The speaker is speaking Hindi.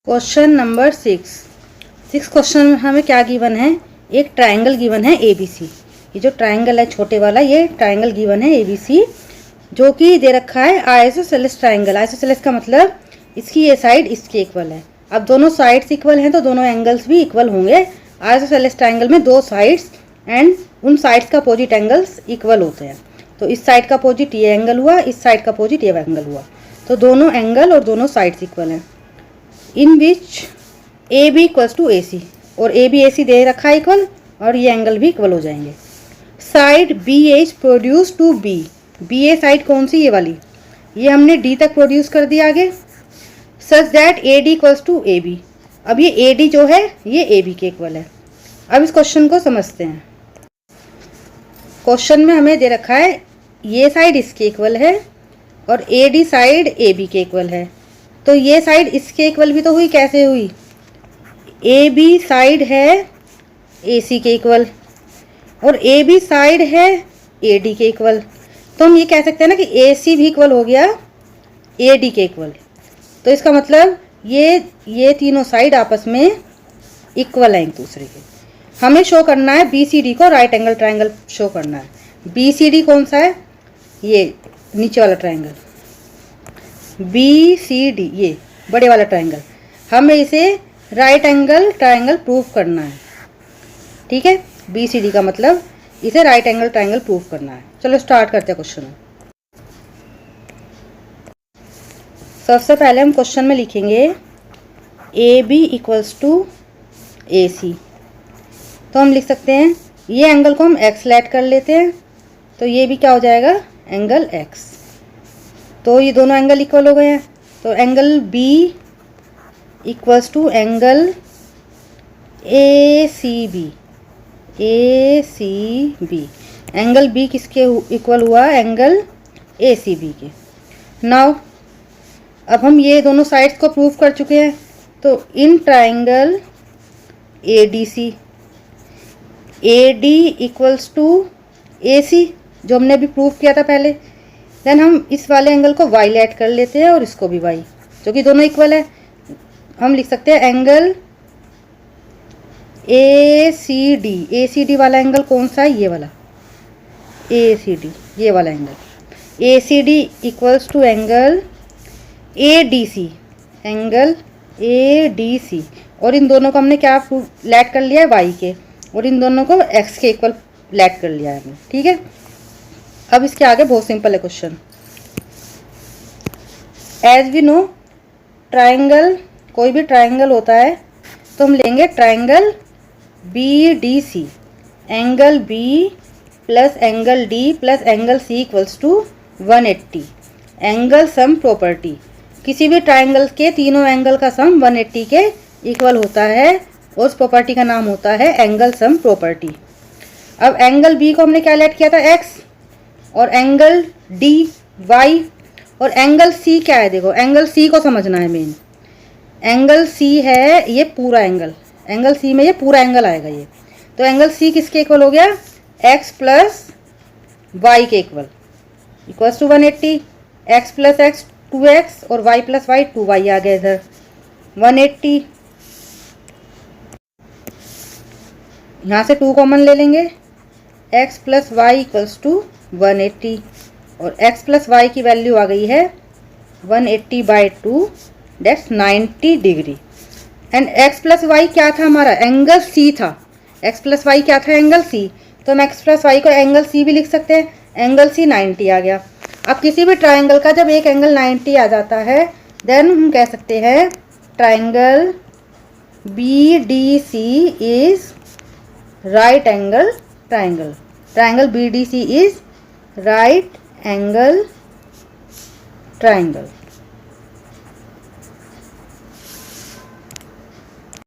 क्वेश्चन नंबर 6 क्वेश्चन में हमें क्या गिवन है, एक ट्रायंगल गिवन है ABC। ये जो ट्रायंगल है छोटे वाला, ये ट्रायंगल गिवन है ABC, जो कि दे रखा है आइसोसेलेस ट्रायंगल। आइसोसेलेस का मतलब इसकी ये साइड इसके इक्वल है। अब दोनों साइड्स इक्वल हैं तो दोनों एंगल्स भी इक्वल होंगे। आइसोसेलेस ट्रायंगल में दो साइड्स एंड उन साइड्स का अपोजिट एंगल्स इक्वल होते हैं। तो इस साइड का अपोजिट ये एंगल हुआ, इस साइड का अपोजिट ये एंगल हुआ, तो दोनों एंगल और दोनों साइड्स इक्वल हैं। In which A B equals to AC, और ए बी AC दे रखा है इक्वल, और ये एंगल भी इक्वल हो जाएंगे। Side BA is produce to B। BA side कौन सी, ये वाली, ये हमने D तक प्रोड्यूस कर दिया आगे। Such that AD equals to AB। अब ये AD जो है ये AB के इक्वल है। अब इस क्वेश्चन को समझते हैं। क्वेश्चन में हमें दे रखा है ये साइड इसके इक्वल है और AD साइड AB के इक्वल है। तो ये साइड इसके इक्वल भी तो हुई, कैसे हुई, AB साइड है AC के इक्वल और AB साइड है AD के इक्वल। तो हम ये कह सकते हैं ना कि AC भी इक्वल हो गया AD के इक्वल। तो इसका मतलब ये तीनों साइड आपस में इक्वल है एक दूसरे के। हमें शो करना है BCD को, राइट एंगल ट्रायंगल शो करना है। BCD कौन सा है, ये नीचे वाला ट्रायंगल BCD, ये बड़े वाला ट्रायंगल। हमें इसे राइट एंगल ट्रायंगल प्रूव करना है, ठीक है। BCD का मतलब इसे राइट एंगल ट्रायंगल प्रूव करना है। चलो स्टार्ट करते हैं क्वेश्चन। सबसे पहले हम क्वेश्चन में लिखेंगे AB इक्वल्स टू AC। तो हम लिख सकते हैं ये एंगल को हम X लेट कर लेते हैं, तो ये भी क्या हो जाएगा, एंगल X। तो ये दोनों एंगल इक्वल हो गए हैं। तो angle B equals to angle ACB। Angle B किसके इक्वल हुआ, एंगल ACB के। नाउ अब हम ये दोनों साइड्स को प्रूव कर चुके हैं। तो in triangle ADC, AD equals to AC, जो हमने अभी प्रूव किया था पहले। देन हम इस वाले एंगल को Y लेट कर लेते हैं और इसको भी Y, जो कि दोनों इक्वल है। हम लिख सकते हैं एंगल ACD वाला एंगल कौन सा है, ये वाला ACD, ये वाला angle ACD equals to angle ADC, और इन दोनों को हमने क्या लेट कर लिया है, Y के, और इन दोनों को X के इक्वल लेट कर लिया है हमने, ठीक है। अब इसके आगे बहुत सिंपल है question. As we know triangle, कोई भी ट्रायंगल होता है तो हम लेंगे triangle BDC, angle B plus angle D plus angle C equals to 180। Angle sum property, किसी भी ट्रायंगल के तीनों एंगल का सम 180 के इक्वल होता है, उस प्रॉपर्टी का नाम होता है एंगल सम प्रॉपर्टी। अब एंगल B को हमने क्या लेट किया था, X, और एंगल D Y, और एंगल C क्या है, देखो एंगल C को समझना है मेन। एंगल C है ये पूरा एंगल, एंगल C में ये पूरा एंगल आएगा ये। तो एंगल C किसके इक्वल हो गया, X प्लस Y के equal, equals to 180। X plus X 2X और Y प्लस Y 2Y आ गया इधर 180। यहाँ से 2 कॉमन ले लेंगे, X plus Y equals to 180, और X प्लस Y की वैल्यू आ गई है 180/2, that's 90 degree. And X plus Y क्या था हमारा, एंगल C था। X प्लस Y क्या था, एंगल C। तो हम X प्लस Y को एंगल C भी लिख सकते हैं, एंगल C 90 आ गया। अब किसी भी ट्रायंगल का जब एक एंगल 90 आ जाता है, देन हम कह सकते हैं triangle BDC is right angle triangle. Triangle BDC is right angle triangle.